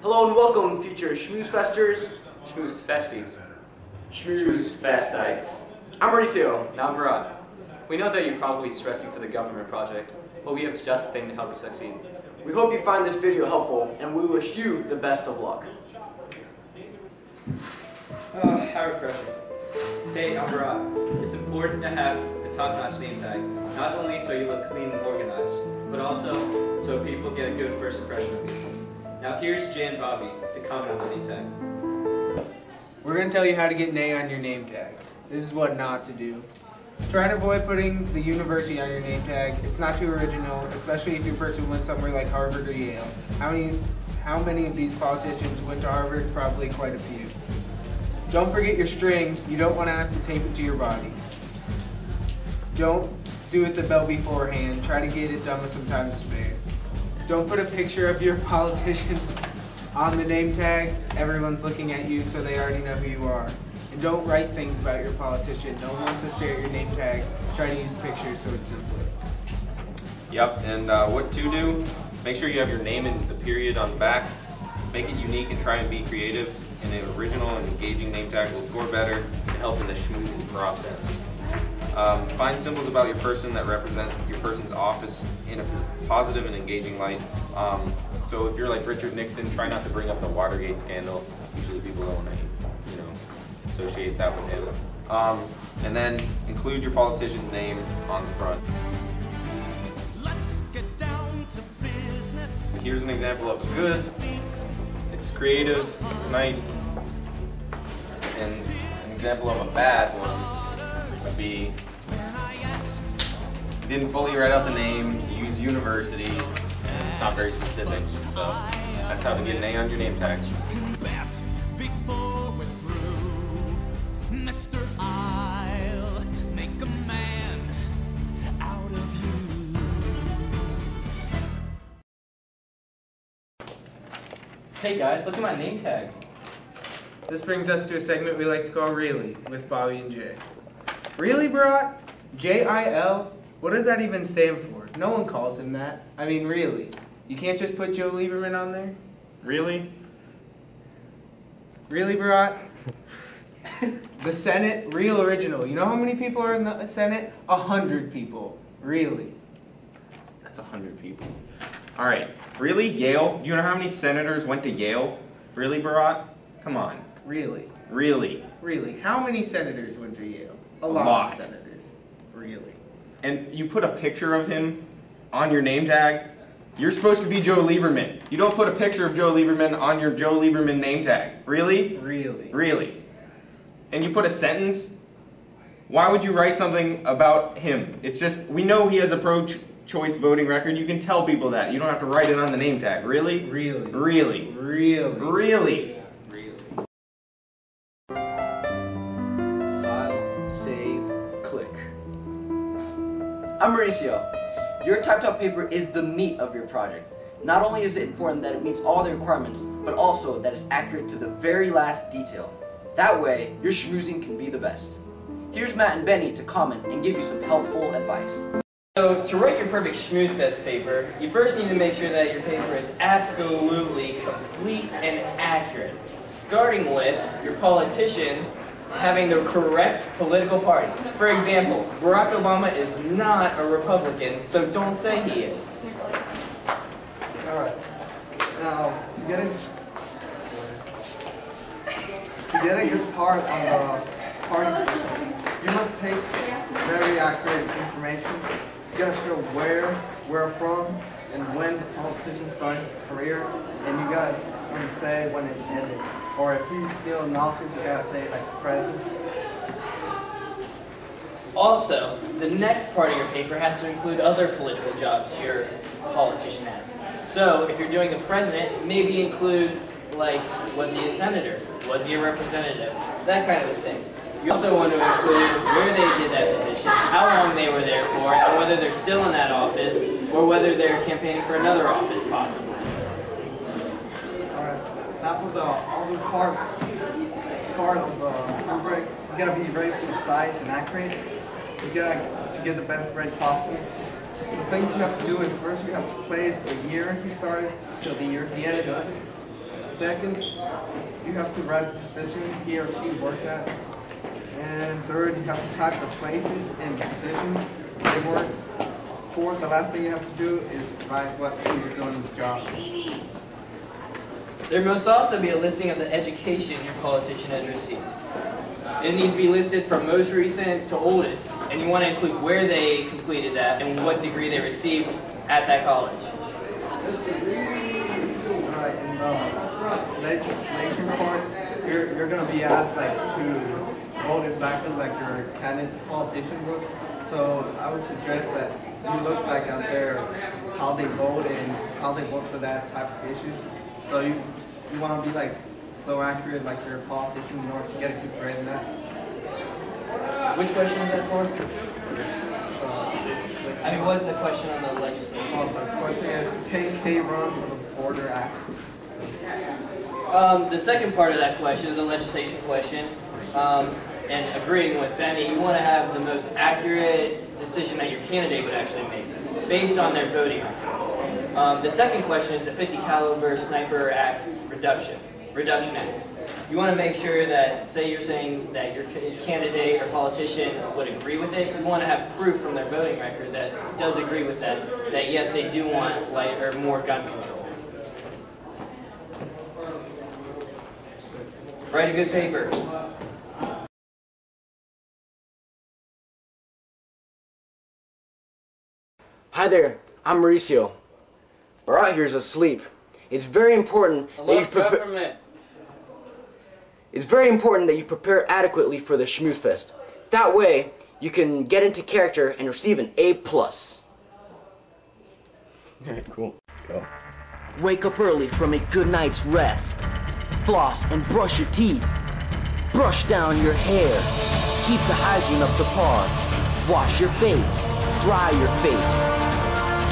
Hello and welcome, future Schmoozefesters. Schmoozefesties. Schmoozefestites. I'm Mauricio. Now, Murad, we know that you're probably stressing for the government project, but we have just the thing to help you succeed. We hope you find this video helpful, and we wish you the best of luck. How refreshing. Hey, I'm Murad. It's important to have a top-notch name tag, not only so you look clean and organized, but also so people get a good first impression of you. Now here's Jay and Bobby to comment on the name tag. We're going to tell you how to get an A on your name tag. This is what not to do. Try and avoid putting the university on your name tag. It's not too original, especially if your person went somewhere like Harvard or Yale. How many of these politicians went to Harvard? Probably quite a few. Don't forget your string. You don't want to have to tape it to your body. Don't do it the bell beforehand. Try to get it done with some time to spare. Don't put a picture of your politician on the name tag. Everyone's looking at you, so they already know who you are. And don't write things about your politician. No one wants to stare at your name tag. Try to use pictures so it's simpler. Yep, and what to do? Make sure you have your name and the period on the back. Make it unique and try and be creative. And an original and engaging name tag will score better and help in the schmoozing process. Find symbols about your person that represent your person's office in a positive and engaging light. So if you're like Richard Nixon, try not to bring up the Watergate scandal. Usually people don't want to, associate that with him. And then include your politician's name on the front. Let's get down to business. Here's an example of it's good, it's creative, it's nice, and an example of a bad one would be you didn't fully write out the name, you use university, and it's not very specific. So that's how to get an A on your name tag. Before we're through, Mr. I'll make a man out of you. Hey guys, look at my name tag. This brings us to a segment we like to call Really with Bobby and Jay. Really, bro? J-I-L? What does that even stand for? No one calls him that. I mean, really. You can't just put Joe Lieberman on there? Really? Really, bro? The Senate, real original. You know how many people are in the Senate? 100 people. Really. That's 100 people. All right. Really? Yale? You know how many senators went to Yale? Really, Barat? Come on. Really. Really? Really. How many senators went to Yale? A lot of senators. Really. And you put a picture of him on your name tag? You're supposed to be Joe Lieberman. You don't put a picture of Joe Lieberman on your Joe Lieberman name tag. Really? Really. Really. And you put a sentence? Why would you write something about him? It's just, we know he has a pro-choice voting record. You can tell people that. You don't have to write it on the name tag. Really? Really. Really. Really. Really. File, save, click. I'm Mauricio. Your typed out paper is the meat of your project. Not only is it important that it meets all the requirements, but also that it's accurate to the very last detail. That way, your schmoozing can be the best. Here's Matt and Benny to comment and give you some helpful advice. So, to write your perfect Schmoozefest paper, you first need to make sure that your paper is absolutely complete and accurate. Starting with your politician having the correct political party. For example, Barack Obama is not a Republican, so don't say he is. Alright, now to get a good part on the party system, you must take very accurate information. You gotta show where we're from and when the politician started his career, and you gotta say when it ended. Or if he's still in office, you gotta say like present. Also, the next part of your paper has to include other political jobs your politician has. So, if you're doing the president, maybe include, like, was he a senator? Was he a representative? That kind of a thing. You also want to include where they did that position, how long they were there for, and whether they're still in that office, or whether they're campaigning for another office, possibly. Alright, now for all the part of the rubric, you gotta be very precise and accurate. You gotta to get the best grade possible. The things you have to do is first you have to place the year he started till the year he ended. second, you have to write the position he or she worked at. And third, you have to type the places and position they work. Fourth, the last thing you have to do is write what he was doing in his job. There must also be a listing of the education your politician has received. It needs to be listed from most recent to oldest, and you want to include where they completed that and what degree they received at that college. Right, in the legislation part, you're going to be asked like to vote exactly like your candidate politician would. So I would suggest that you look like out there how they vote and how they vote for that type of issues. So you want to be like so accurate like your politician in order to get a good grade in that. Which question is that for? I mean, what's the question on the legislation? Well, the question is 10K run for the Border Act. The second part of that question, the legislation question, and agreeing with Benny, you want to have the most accurate decision that your candidate would actually make, based on their voting record. The second question is the 50 caliber Sniper Act Reduction Act. You want to make sure that, say you're saying that your candidate or politician would agree with it, you want to have proof from their voting record that does agree with that yes, they do want light or more gun control. Write a good paper. Hi there, I'm Mauricio. Barat here is asleep. It's very important that you prepare. It's very important that you prepare adequately for the Schmoozefest. That way, you can get into character and receive an A+. Alright, cool. Go. Wake up early from a good night's rest. Floss and brush your teeth. Brush down your hair. Keep the hygiene up to par. Wash your face. Dry your face.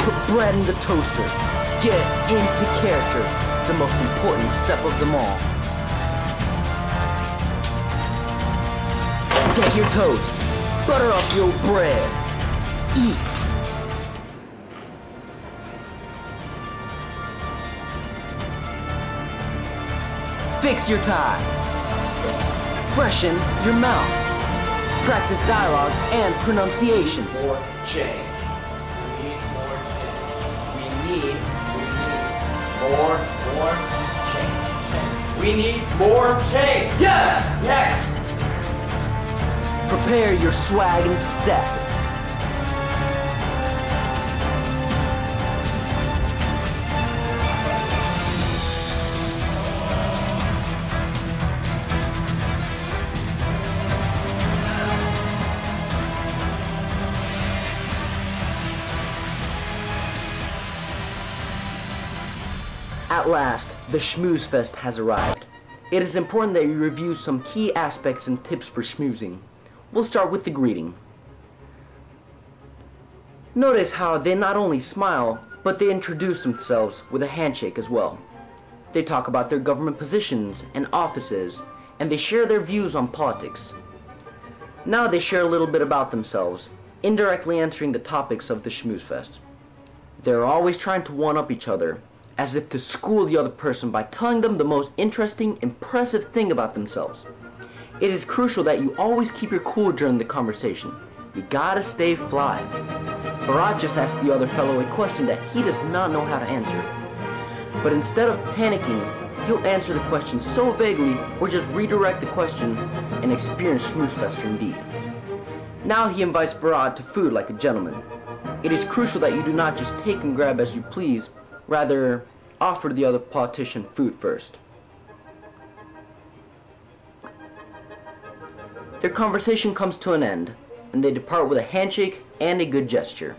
Put bread in the toaster. Get into character. The most important step of them all. Get your toast. Butter up your bread. Eat. Fix your tie. Freshen your mouth. Practice dialogue and pronunciations. More change. We need more change. We need more change. Yes! Yes! Prepare your swag and step. At last, the Schmoozefest has arrived. It is important that you review some key aspects and tips for schmoozing. We'll start with the greeting. Notice how they not only smile, but they introduce themselves with a handshake as well. They talk about their government positions and offices, and they share their views on politics. Now they share a little bit about themselves, indirectly answering the topics of the Schmoozefest. They're always trying to one-up each other, as if to school the other person by telling them the most interesting, impressive thing about themselves. It is crucial that you always keep your cool during the conversation. You gotta stay fly. Barat just asked the other fellow a question that he does not know how to answer. But instead of panicking, he'll answer the question so vaguely or just redirect the question and experience Schmoozefest indeed. Now he invites Barat to food like a gentleman. It is crucial that you do not just take and grab as you please, rather offer the other politician food first. Their conversation comes to an end, and they depart with a handshake and a good gesture.